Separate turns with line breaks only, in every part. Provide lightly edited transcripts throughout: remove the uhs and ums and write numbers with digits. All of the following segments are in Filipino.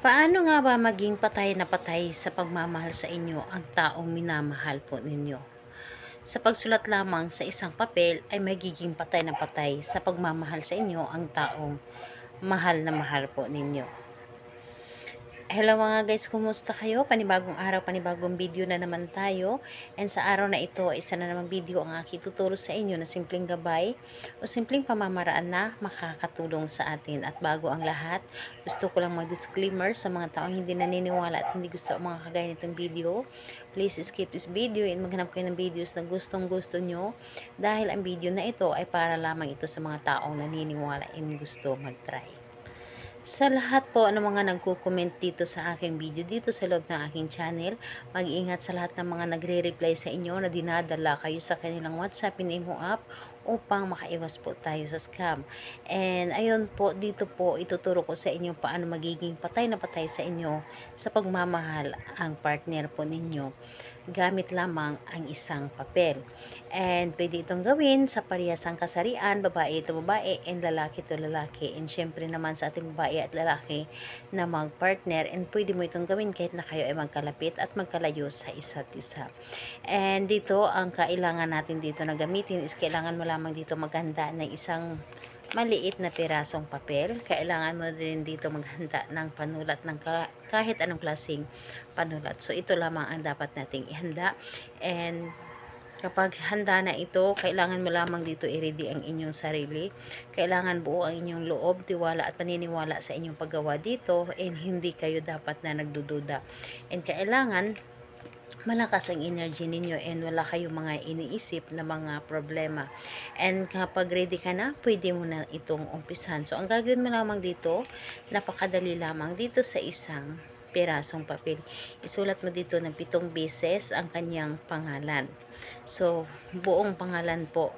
Paano nga ba maging patay na patay sa pagmamahal sa inyo ang taong minamahal po ninyo? Sa pagsulat lamang sa isang papel ay magiging patay na patay sa pagmamahal sa inyo ang taong mahal na mahal po ninyo. Hello mga guys, kumusta kayo? Panibagong araw, panibagong video na naman tayo. And sa araw na ito, isa na namang video ang aking tuturo sa inyo na simpleng gabay o simpleng pamamaraan na makakatulong sa atin. At bago ang lahat, gusto ko lang mag-disclaimer sa mga taong hindi naniniwala at hindi gusto ang mga kagaya nitong video. Please skip this video and maghanap kayo ng videos na gustong gusto nyo dahil ang video na ito ay para lamang ito sa mga taong naniniwala and gusto mag-try. Sa lahat po ng mga nagko-comment dito sa aking video dito sa loob ng aking channel, mag-ingat sa lahat ng mga nagre-reply sa inyo na dinadala kayo sa kanilang WhatsApp and Imo app upang makaiwas po tayo sa scam. And ayun po, dito po ituturo ko sa inyo paano magiging patay na patay sa inyo sa pagmamahal ang partner po ninyo gamit lamang ang isang papel. And pwede itong gawin sa parehasang kasarian, babae ito babae, and lalaki ito lalaki. And syempre naman sa ating babae at lalaki na mag-partner, and pwede mo itong gawin kahit na kayo ay magkalapit at magkalayo sa isa't isa. And dito, ang kailangan natin dito na gamitin is kailangan mo lamang dito maghanda ng isang maliit na pirasong papel. Kailangan mo din dito maghanda ng panulat ng kahit anong klaseng panulat. So, ito lamang ang dapat nating ihanda. And kapag handa na ito, kailangan mo lamang dito i-ready ang inyong sarili. Kailangan buo ang inyong loob, tiwala at paniniwala sa inyong paggawa dito, and hindi kayo dapat na nagdududa. And kailangan malakas ang energy ninyo and wala kayong mga iniisip na mga problema. And kapag ready ka na, pwede mo na itong umpisan. So, ang gagawin mo lamang dito, napakadali lamang dito sa isang pirasong papel. Isulat mo dito ng 7 beses ang kanyang pangalan. So, buong pangalan po.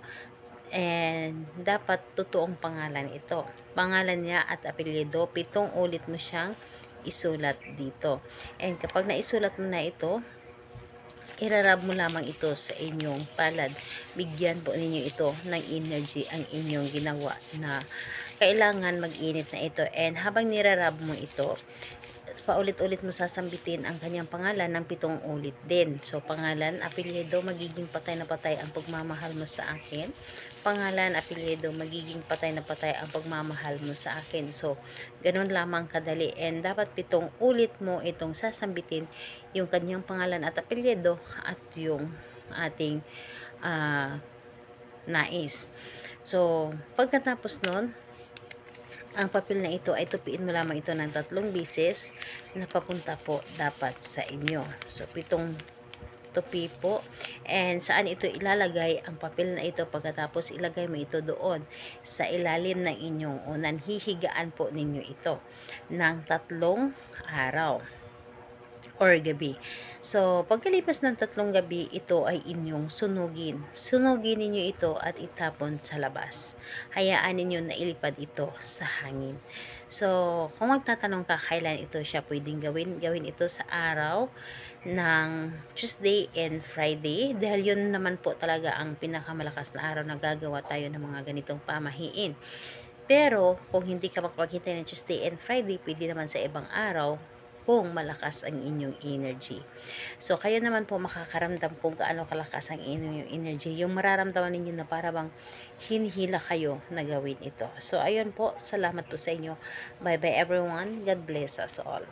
And dapat totoong pangalan ito. Pangalan niya at apelyido, 7 ulit mo siyang isulat dito. And kapag naisulat mo na ito, irarab mo lamang ito sa inyong palad. Bigyan po ninyo ito ng energy ang inyong ginawa na kailangan mag-init na ito. And habang nirarab mo ito, paulit-ulit mo sasambitin ang kanyang pangalan ng 7 ulit din. So, pangalan, apelyido, magiging patay na patay ang pagmamahal mo sa akin. Pangalan, apelyido, magiging patay na patay ang pagmamahal mo sa akin. So, ganun lamang kadali. And dapat 7 ulit mo itong sasambitin yung kanyang pangalan at apelyido at yung ating nais. So, pagkatapos nun, ang papel na ito ay tupiin mo lamang ito ng 3 beses na papunta po dapat sa inyo. So, 7 tupi po. And saan ito ilalagay ang papel na ito? Pagkatapos ilagay mo ito doon sa ilalim ng inyong unan. Hihigaan po ninyo ito ng 3 araw or gabi. So, pagkalipas ng 3 gabi, ito ay inyong sunugin. Sunugin ninyo ito at itapon sa labas. Hayaan ninyo na ilipad ito sa hangin. So, kung magtatanong ka kailan ito siya pwedeng gawin ito sa araw ng Tuesday and Friday. Dahil yun naman po talaga ang pinakamalakas na araw na gagawa tayo ng mga ganitong pamahiin. Pero, kung hindi ka makapagkita ng Tuesday and Friday, pwede naman sa ibang araw kung malakas ang inyong energy. So, kayo naman po makakaramdam kung gaano kalakas ang inyong energy. Yung mararamdaman ninyo na para bang hinihila kayo na gawin ito. So, ayun po. Salamat po sa inyo. Bye-bye everyone. God bless us all.